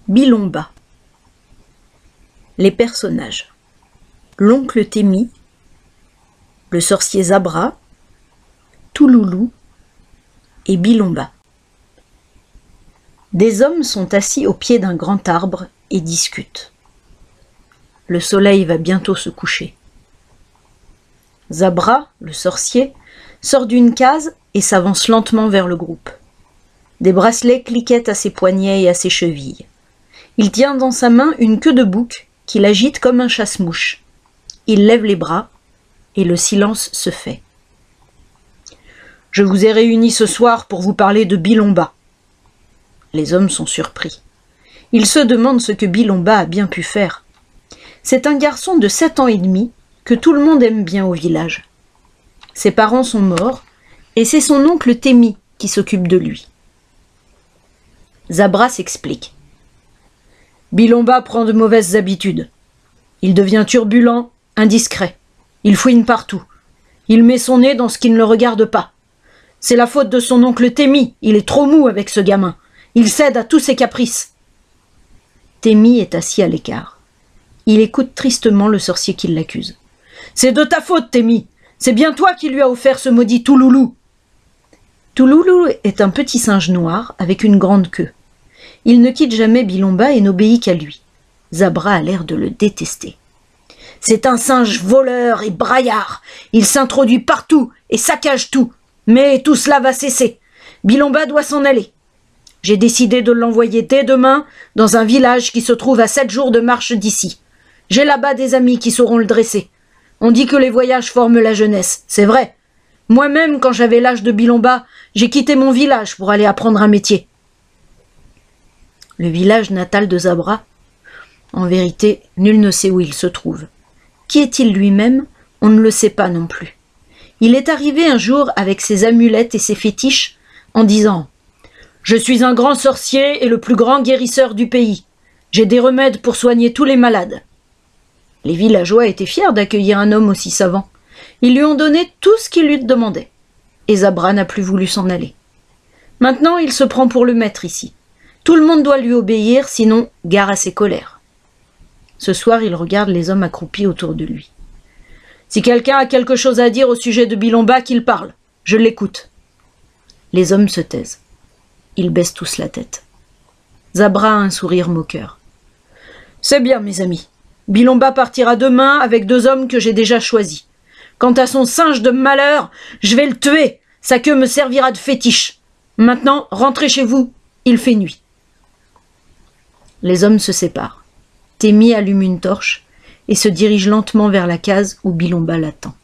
Bilomba. Les personnages. L'oncle Témi, le sorcier Zabra, Touloulou et Bilomba. Des hommes sont assis au pied d'un grand arbre et discutent. Le soleil va bientôt se coucher. Zabra, le sorcier, sort d'une case et s'avance lentement vers le groupe. Des bracelets cliquettent à ses poignets et à ses chevilles. Il tient dans sa main une queue de bouc qu'il agite comme un chasse-mouche. Il lève les bras et le silence se fait. « Je vous ai réunis ce soir pour vous parler de Bilomba. » Les hommes sont surpris. Ils se demandent ce que Bilomba a bien pu faire. C'est un garçon de 7 ans et demi que tout le monde aime bien au village. Ses parents sont morts et c'est son oncle Témi qui s'occupe de lui. Zabra s'explique. Bilomba prend de mauvaises habitudes. Il devient turbulent, indiscret. Il fouine partout. Il met son nez dans ce qui ne le regarde pas. C'est la faute de son oncle Témi. Il est trop mou avec ce gamin. Il cède à tous ses caprices. Témi est assis à l'écart. Il écoute tristement le sorcier qui l'accuse. « C'est de ta faute, Témi. C'est bien toi qui lui as offert ce maudit Touloulou. » Touloulou est un petit singe noir avec une grande queue. Il ne quitte jamais Bilomba et n'obéit qu'à lui. Zabra a l'air de le détester. « C'est un singe voleur et braillard. Il s'introduit partout et saccage tout. Mais tout cela va cesser. Bilomba doit s'en aller. J'ai décidé de l'envoyer dès demain dans un village qui se trouve à 7 jours de marche d'ici. J'ai là-bas des amis qui sauront le dresser. On dit que les voyages forment la jeunesse. C'est vrai. Moi-même, quand j'avais l'âge de Bilomba, j'ai quitté mon village pour aller apprendre un métier. » Le village natal de Zabra. En vérité, nul ne sait où il se trouve. Qui est-il lui-même? On ne le sait pas non plus. Il est arrivé un jour avec ses amulettes et ses fétiches en disant « Je suis un grand sorcier et le plus grand guérisseur du pays. J'ai des remèdes pour soigner tous les malades. » Les villageois étaient fiers d'accueillir un homme aussi savant. Ils lui ont donné tout ce qu'il lui demandait. Et Zabra n'a plus voulu s'en aller. Maintenant, il se prend pour le maître ici. Tout le monde doit lui obéir, sinon gare à ses colères. Ce soir, il regarde les hommes accroupis autour de lui. Si quelqu'un a quelque chose à dire au sujet de Bilomba, qu'il parle. Je l'écoute. Les hommes se taisent. Ils baissent tous la tête. Zabra a un sourire moqueur. C'est bien, mes amis. Bilomba partira demain avec 2 hommes que j'ai déjà choisis. Quant à son singe de malheur, je vais le tuer. Sa queue me servira de fétiche. Maintenant, rentrez chez vous. Il fait nuit. Les hommes se séparent. Témi allume une torche et se dirige lentement vers la case où Bilomba l'attend.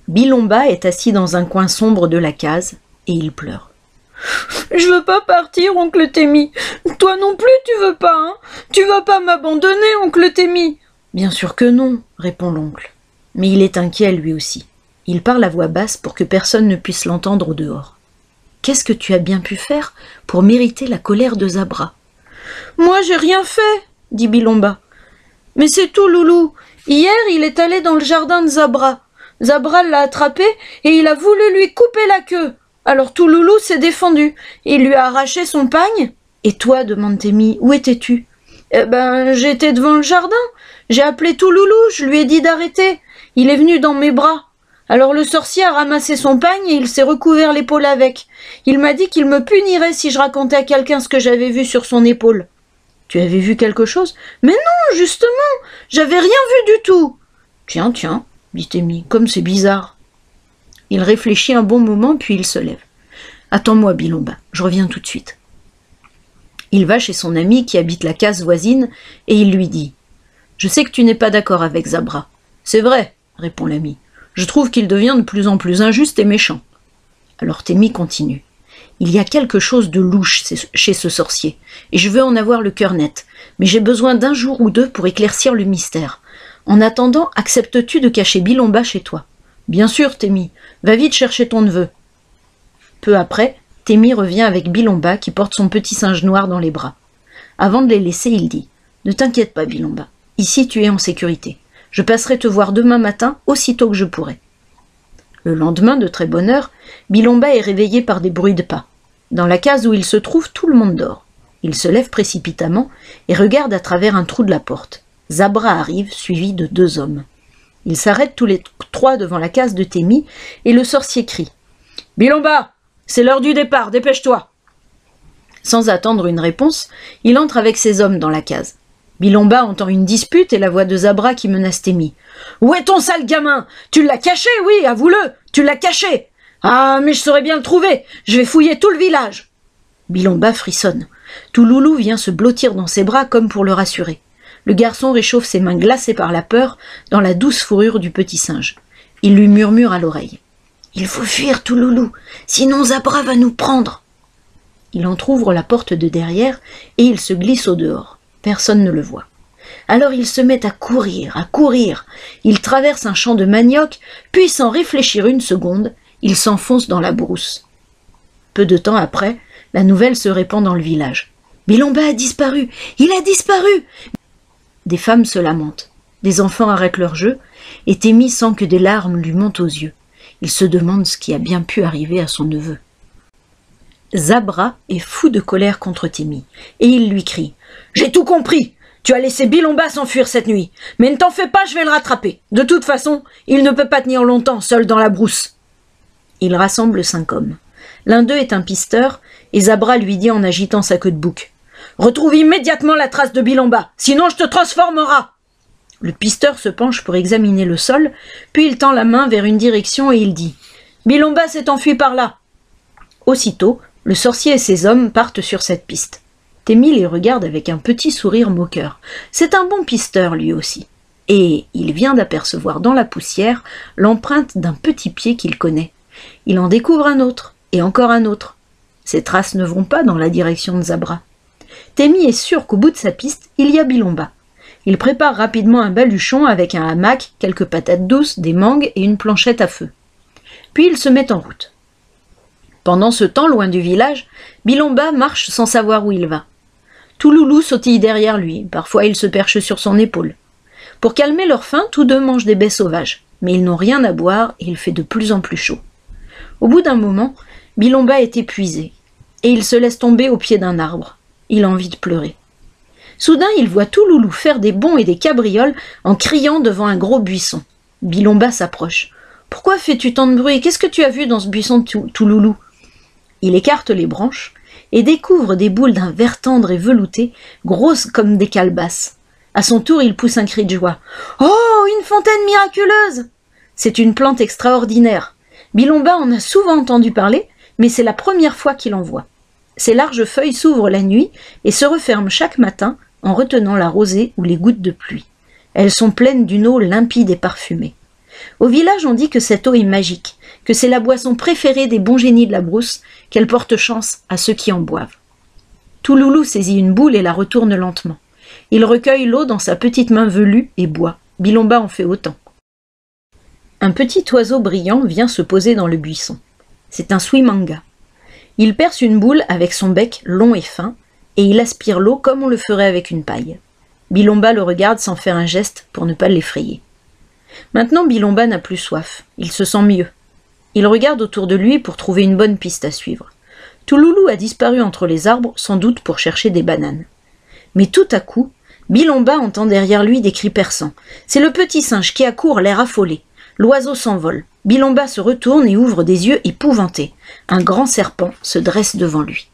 Bilomba est assis dans un coin sombre de la case et il pleure. « Je veux pas partir, oncle Témi. Toi non plus, tu veux pas, hein? Tu vas pas m'abandonner, oncle Témi. »« Bien sûr que non, » répond l'oncle. Mais il est inquiet lui aussi. Il parle à voix basse pour que personne ne puisse l'entendre au dehors. « Qu'est-ce que tu as bien pu faire pour mériter la colère de Zabra ?»« Moi, j'ai rien fait, » dit Bilomba. « Mais c'est tout, Loulou. Hier, il est allé dans le jardin de Zabra. Zabra l'a attrapé et il a voulu lui couper la queue. Alors Touloulou s'est défendu. Il lui a arraché son pagne. »« Et toi, demande Témi, où étais-tu ?»« Eh ben, j'étais devant le jardin. J'ai appelé Touloulou, je lui ai dit d'arrêter. Il est venu dans mes bras. Alors le sorcier a ramassé son pagne et il s'est recouvert l'épaule avec. Il m'a dit qu'il me punirait si je racontais à quelqu'un ce que j'avais vu sur son épaule. »« Tu avais vu quelque chose ?»« Mais non, justement, j'avais rien vu du tout. »« Tiens, tiens, dit Témi, comme c'est bizarre. » Il réfléchit un bon moment, puis il se lève. « Attends-moi, Bilomba, je reviens tout de suite. » Il va chez son ami qui habite la case voisine et il lui dit « Je sais que tu n'es pas d'accord avec Zabra. »« C'est vrai, » répond l'ami. « Je trouve qu'il devient de plus en plus injuste et méchant. » Alors Témi continue. « Il y a quelque chose de louche chez ce sorcier, et je veux en avoir le cœur net, mais j'ai besoin d'1 jour ou 2 pour éclaircir le mystère. En attendant, acceptes-tu de cacher Bilomba chez toi ? » « Bien sûr, Témi, va vite chercher ton neveu. » Peu après, Témi revient avec Bilomba qui porte son petit singe noir dans les bras. Avant de les laisser, il dit « Ne t'inquiète pas, Bilomba, ici tu es en sécurité. Je passerai te voir demain matin aussitôt que je pourrai. » Le lendemain, de très bonne heure, Bilomba est réveillé par des bruits de pas. Dans la case où il se trouve, tout le monde dort. Il se lève précipitamment et regarde à travers un trou de la porte. Zabra arrive, suivi de 2 hommes. Ils s'arrêtent tous les 3 devant la case de Témi et le sorcier crie « Bilomba, c'est l'heure du départ, dépêche-toi » Sans attendre une réponse, il entre avec ses hommes dans la case. Bilomba entend une dispute et la voix de Zabra qui menace Témi. « Où est ton sale gamin? Tu l'as caché, oui, avoue-le, tu l'as caché. Ah, mais je saurais bien le trouver, je vais fouiller tout le village. » Bilomba frissonne. Touloulou vient se blottir dans ses bras comme pour le rassurer. Le garçon réchauffe ses mains glacées par la peur dans la douce fourrure du petit singe. Il lui murmure à l'oreille. « Il faut fuir, Touloulou, sinon Zabra va nous prendre. » Il entr'ouvre la porte de derrière et il se glisse au dehors. Personne ne le voit. Alors il se met à courir, à courir. Il traverse un champ de manioc, puis sans réfléchir une seconde, il s'enfonce dans la brousse. Peu de temps après, la nouvelle se répand dans le village. « Bilomba a disparu! Il a disparu !» Des femmes se lamentent. Des enfants arrêtent leur jeu, et Témi sent que des larmes lui montent aux yeux. Il se demande ce qui a bien pu arriver à son neveu. Zabra est fou de colère contre Témi, et il lui crie « J'ai tout compris! Tu as laissé Bilomba s'enfuir cette nuit, mais ne t'en fais pas, je vais le rattraper. De toute façon, il ne peut pas tenir longtemps seul dans la brousse. » Il rassemble 5 hommes. L'un d'eux est un pisteur, et Zabra lui dit en agitant sa queue de bouc « Retrouve immédiatement la trace de Bilomba, sinon je te transformerai !» Le pisteur se penche pour examiner le sol, puis il tend la main vers une direction et il dit « Bilomba s'est enfui par là !» Aussitôt, le sorcier et ses hommes partent sur cette piste. Témi les regarde avec un petit sourire moqueur. C'est un bon pisteur lui aussi. Et il vient d'apercevoir dans la poussière l'empreinte d'un petit pied qu'il connaît. Il en découvre un autre, et encore un autre. Ces traces ne vont pas dans la direction de Zabra. Témi est sûr qu'au bout de sa piste, il y a Bilomba. Il prépare rapidement un baluchon avec un hamac, quelques patates douces, des mangues et une planchette à feu. Puis il se met en route. Pendant ce temps, loin du village, Bilomba marche sans savoir où il va. Touloulou sautille derrière lui, parfois il se perche sur son épaule. Pour calmer leur faim, tous 2 mangent des baies sauvages, mais ils n'ont rien à boire et il fait de plus en plus chaud. Au bout d'un moment, Bilomba est épuisé, et il se laisse tomber au pied d'un arbre. Il a envie de pleurer. Soudain, il voit Touloulou faire des bonds et des cabrioles en criant devant un gros buisson. Bilomba s'approche. « Pourquoi fais-tu tant de bruit? Qu'est-ce que tu as vu dans ce buisson, Touloulou ?» Il écarte les branches et découvre des boules d'un vert tendre et velouté, grosses comme des calebasses. À son tour, il pousse un cri de joie. « Oh, une fontaine miraculeuse !» C'est une plante extraordinaire. Bilomba en a souvent entendu parler, mais c'est la première fois qu'il en voit. Ses larges feuilles s'ouvrent la nuit et se referment chaque matin en retenant la rosée ou les gouttes de pluie. Elles sont pleines d'une eau limpide et parfumée. Au village, on dit que cette eau est magique, que c'est la boisson préférée des bons génies de la brousse, qu'elle porte chance à ceux qui en boivent. Touloulou saisit une boule et la retourne lentement. Il recueille l'eau dans sa petite main velue et boit. Bilomba en fait autant. Un petit oiseau brillant vient se poser dans le buisson. C'est un suimanga. Il perce une boule avec son bec long et fin, et il aspire l'eau comme on le ferait avec une paille. Bilomba le regarde sans faire un geste pour ne pas l'effrayer. Maintenant, Bilomba n'a plus soif. Il se sent mieux. Il regarde autour de lui pour trouver une bonne piste à suivre. Touloulou a disparu entre les arbres, sans doute pour chercher des bananes. Mais tout à coup, Bilomba entend derrière lui des cris perçants. C'est le petit singe qui accourt, l'air affolé. L'oiseau s'envole. Bilomba se retourne et ouvre des yeux épouvantés. Un grand serpent se dresse devant lui.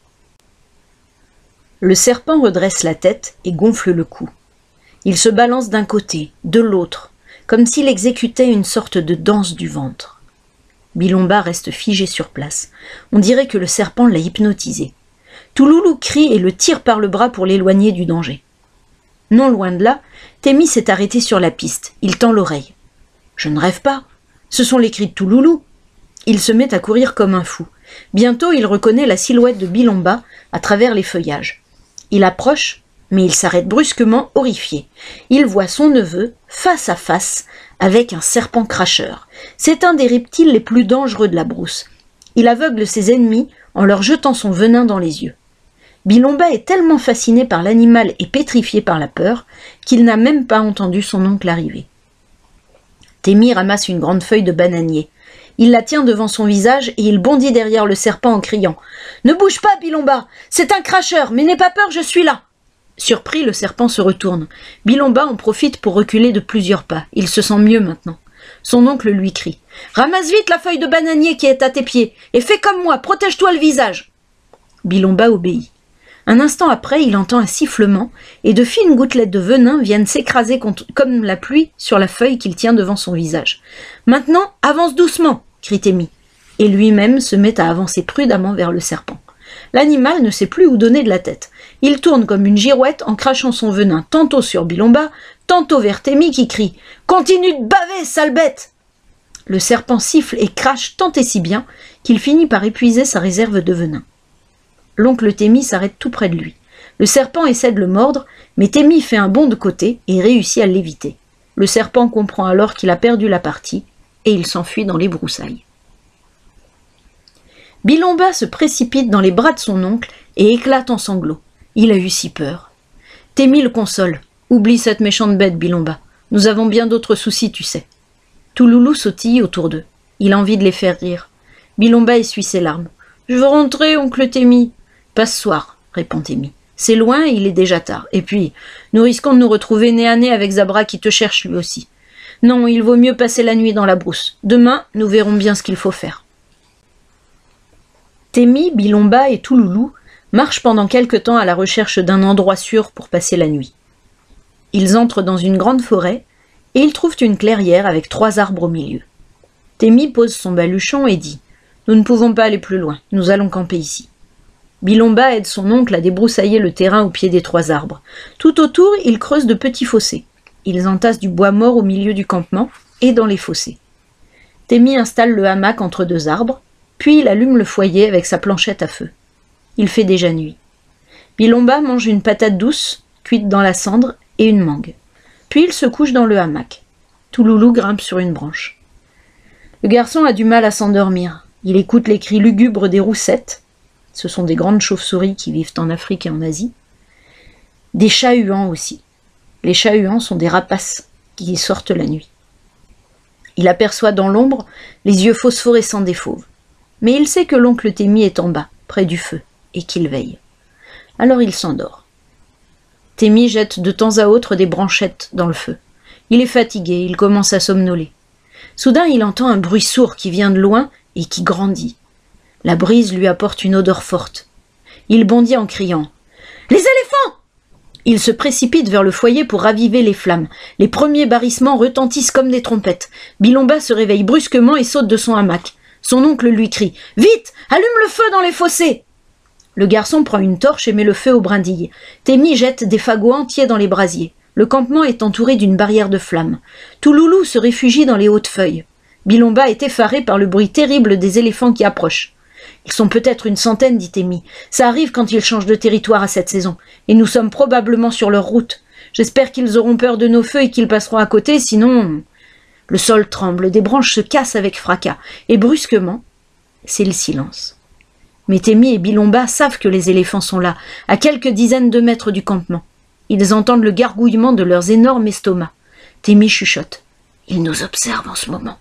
Le serpent redresse la tête et gonfle le cou. Il se balance d'un côté, de l'autre, comme s'il exécutait une sorte de danse du ventre. Bilomba reste figé sur place. On dirait que le serpent l'a hypnotisé. Touloulou crie et le tire par le bras pour l'éloigner du danger. Non loin de là, Témi s'est arrêté sur la piste. Il tend l'oreille. Je ne rêve pas. Ce sont les cris de Touloulou. Il se met à courir comme un fou. Bientôt, il reconnaît la silhouette de Bilomba à travers les feuillages. Il approche, mais il s'arrête brusquement, horrifié. Il voit son neveu, face à face, avec un serpent cracheur. C'est un des reptiles les plus dangereux de la brousse. Il aveugle ses ennemis en leur jetant son venin dans les yeux. Bilomba est tellement fasciné par l'animal et pétrifié par la peur qu'il n'a même pas entendu son oncle arriver. Témi ramasse une grande feuille de bananier. Il la tient devant son visage et il bondit derrière le serpent en criant « Ne bouge pas, Bilomba! C'est un cracheur, mais n'aie pas peur, je suis là !» Surpris, le serpent se retourne. Bilomba en profite pour reculer de plusieurs pas. Il se sent mieux maintenant. Son oncle lui crie « Ramasse vite la feuille de bananier qui est à tes pieds et fais comme moi, protège-toi le visage !» Bilomba obéit. Un instant après, il entend un sifflement et de fines gouttelettes de venin viennent s'écraser comme la pluie sur la feuille qu'il tient devant son visage. « Maintenant, avance doucement !» crie Témi. Et lui-même se met à avancer prudemment vers le serpent. L'animal ne sait plus où donner de la tête. Il tourne comme une girouette en crachant son venin tantôt sur Bilomba, tantôt vers Témi qui crie « Continue de baver, sale bête !» Le serpent siffle et crache tant et si bien qu'il finit par épuiser sa réserve de venin. L'oncle Témi s'arrête tout près de lui. Le serpent essaie de le mordre, mais Témi fait un bond de côté et réussit à l'éviter. Le serpent comprend alors qu'il a perdu la partie et il s'enfuit dans les broussailles. Bilomba se précipite dans les bras de son oncle et éclate en sanglots. Il a eu si peur. Témi le console. « Oublie cette méchante bête, Bilomba. Nous avons bien d'autres soucis, tu sais. » Touloulou sautille autour d'eux. Il a envie de les faire rire. Bilomba essuie ses larmes. « Je veux rentrer, oncle Témi. »« Pas ce soir, » répond Témi. « C'est loin et il est déjà tard. Et puis, nous risquons de nous retrouver nez à nez avec Zabra qui te cherche lui aussi. Non, il vaut mieux passer la nuit dans la brousse. Demain, nous verrons bien ce qu'il faut faire. » Témi, Bilomba et Touloulou marchent pendant quelque temps à la recherche d'un endroit sûr pour passer la nuit. Ils entrent dans une grande forêt et ils trouvent une clairière avec 3 arbres au milieu. Témi pose son baluchon et dit « Nous ne pouvons pas aller plus loin, nous allons camper ici. » Bilomba aide son oncle à débroussailler le terrain au pied des 3 arbres. Tout autour, ils creusent de petits fossés. Ils entassent du bois mort au milieu du campement et dans les fossés. Témi installe le hamac entre 2 arbres, puis il allume le foyer avec sa planchette à feu. Il fait déjà nuit. Bilomba mange une patate douce, cuite dans la cendre, et une mangue. Puis il se couche dans le hamac. Touloulou grimpe sur une branche. Le garçon a du mal à s'endormir. Il écoute les cris lugubres des roussettes. Ce sont des grandes chauves-souris qui vivent en Afrique et en Asie. Des chats-huants aussi. Les chats-huants sont des rapaces qui sortent la nuit. Il aperçoit dans l'ombre les yeux phosphorescents des fauves. Mais il sait que l'oncle Témi est en bas, près du feu, et qu'il veille. Alors il s'endort. Témi jette de temps à autre des branchettes dans le feu. Il est fatigué, il commence à somnoler. Soudain, il entend un bruit sourd qui vient de loin et qui grandit. La brise lui apporte une odeur forte. Il bondit en criant « Les éléphants !» Il se précipite vers le foyer pour raviver les flammes. Les premiers barrissements retentissent comme des trompettes. Bilomba se réveille brusquement et saute de son hamac. Son oncle lui crie « Vite, allume le feu dans les fossés !» Le garçon prend une torche et met le feu aux brindilles. Témi jette des fagots entiers dans les brasiers. Le campement est entouré d'une barrière de flammes. Touloulou se réfugie dans les hautes feuilles. Bilomba est effaré par le bruit terrible des éléphants qui approchent. « Ils sont peut-être une centaine, dit Témi. Ça arrive quand ils changent de territoire à cette saison. Et nous sommes probablement sur leur route. J'espère qu'ils auront peur de nos feux et qu'ils passeront à côté, sinon... » Le sol tremble, des branches se cassent avec fracas. Et brusquement, c'est le silence. Mais Témi et Bilomba savent que les éléphants sont là, à quelques dizaines de mètres du campement. Ils entendent le gargouillement de leurs énormes estomacs. Témi chuchote. « Ils nous observent en ce moment. »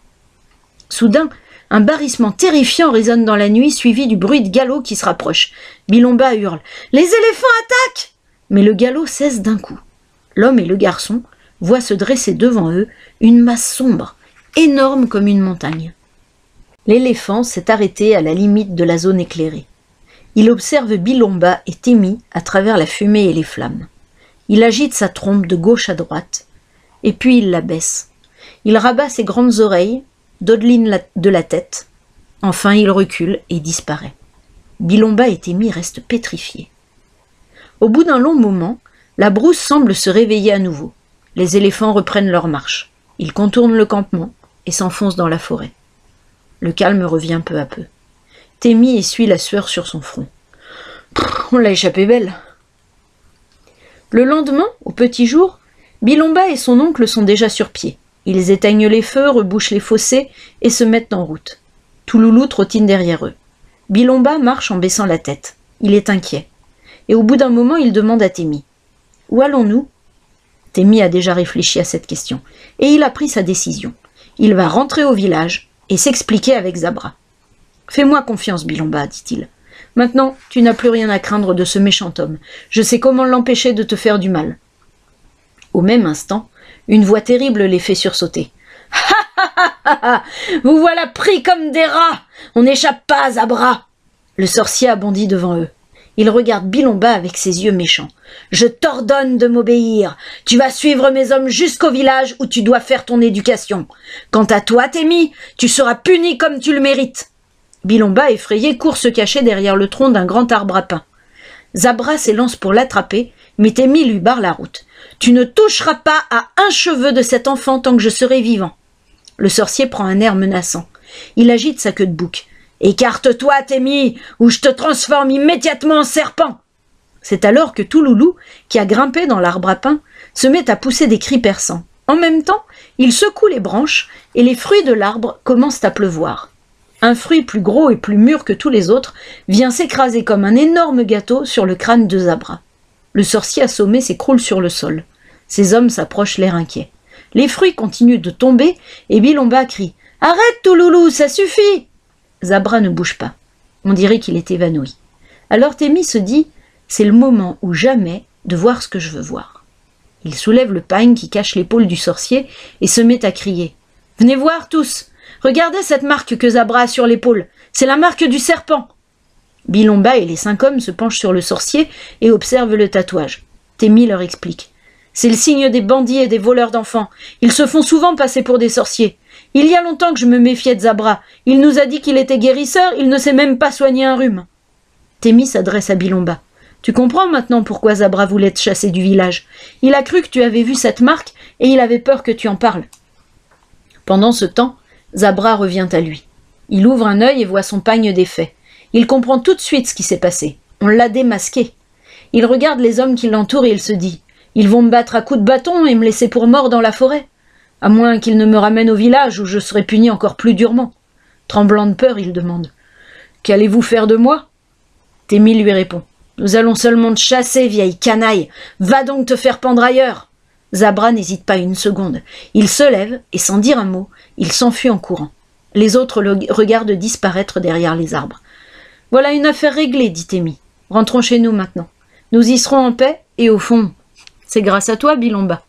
Soudain, un barrissement terrifiant résonne dans la nuit, suivi du bruit de galop qui se rapproche. Bilomba hurle « Les éléphants attaquent !» Mais le galop cesse d'un coup. L'homme et le garçon voient se dresser devant eux une masse sombre, énorme comme une montagne. L'éléphant s'est arrêté à la limite de la zone éclairée. Il observe Bilomba et Témi à travers la fumée et les flammes. Il agite sa trompe de gauche à droite, et puis il la baisse. Il rabat ses grandes oreilles, dodeline de la tête. Enfin, il recule et disparaît. Bilomba et Témi restent pétrifiés. Au bout d'un long moment, la brousse semble se réveiller à nouveau. Les éléphants reprennent leur marche. Ils contournent le campement et s'enfoncent dans la forêt. Le calme revient peu à peu. Témi essuie la sueur sur son front. On l'a échappé belle. Le lendemain, au petit jour, Bilomba et son oncle sont déjà sur pied. Ils éteignent les feux, rebouchent les fossés et se mettent en route. Touloulou trottine derrière eux. Bilomba marche en baissant la tête. Il est inquiet. Et au bout d'un moment, il demande à Témi. « Où allons-nous » Témi a déjà réfléchi à cette question. Et il a pris sa décision. Il va rentrer au village et s'expliquer avec Zabra. « Fais-moi confiance, Bilomba, dit-il. Maintenant, tu n'as plus rien à craindre de ce méchant homme. Je sais comment l'empêcher de te faire du mal. » Au même instant, une voix terrible les fait sursauter. « Ha ha ha ha ha! Vous voilà pris comme des rats! On n'échappe pas, Zabra !» Le sorcier a bondi devant eux. Il regarde Bilomba avec ses yeux méchants. « Je t'ordonne de m'obéir. Tu vas suivre mes hommes jusqu'au village où tu dois faire ton éducation. Quant à toi, Témi, tu seras puni comme tu le mérites. » Bilomba, effrayé, court se cacher derrière le tronc d'un grand arbre à pin. Zabra s'élance pour l'attraper, mais Témi lui barre la route. « Tu ne toucheras pas à un cheveu de cet enfant tant que je serai vivant. » Le sorcier prend un air menaçant. Il agite sa queue de bouc. « Écarte-toi, Témi, ou je te transforme immédiatement en serpent !» C'est alors que Touloulou, qui a grimpé dans l'arbre à pin, se met à pousser des cris perçants. En même temps, il secoue les branches et les fruits de l'arbre commencent à pleuvoir. Un fruit plus gros et plus mûr que tous les autres vient s'écraser comme un énorme gâteau sur le crâne de Zabra. Le sorcier assommé s'écroule sur le sol. Ses hommes s'approchent l'air inquiets. Les fruits continuent de tomber et Bilomba crie « Arrête, Touloulou, ça suffit !» Zabra ne bouge pas. On dirait qu'il est évanoui. Alors Témi se dit « C'est le moment ou jamais de voir ce que je veux voir. » Il soulève le pagne qui cache l'épaule du sorcier et se met à crier « Venez voir tous! Regardez cette marque que Zabra a sur l'épaule. C'est la marque du serpent. » Bilomba et les 5 hommes se penchent sur le sorcier et observent le tatouage. Témi leur explique. « C'est le signe des bandits et des voleurs d'enfants. Ils se font souvent passer pour des sorciers. Il y a longtemps que je me méfiais de Zabra. Il nous a dit qu'il était guérisseur, il ne sait même pas soigner un rhume. » Témi s'adresse à Bilomba. « Tu comprends maintenant pourquoi Zabra voulait te chasser du village. Il a cru que tu avais vu cette marque et il avait peur que tu en parles. » Pendant ce temps, Zabra revient à lui. Il ouvre un œil et voit son pagne défait. Il comprend tout de suite ce qui s'est passé. On l'a démasqué. Il regarde les hommes qui l'entourent et il se dit « Ils vont me battre à coups de bâton et me laisser pour mort dans la forêt. À moins qu'ils ne me ramènent au village où je serai puni encore plus durement. » Tremblant de peur, il demande « Qu'allez-vous faire de moi ?» Témi lui répond « Nous allons seulement te chasser, vieille canaille. Va donc te faire pendre ailleurs. » Zabra n'hésite pas une seconde. Il se lève et sans dire un mot, il s'enfuit en courant. Les autres le regardent disparaître derrière les arbres. « Voilà une affaire réglée, dit Témi. Rentrons chez nous maintenant. Nous y serons en paix et au fond, c'est grâce à toi, Bilomba. »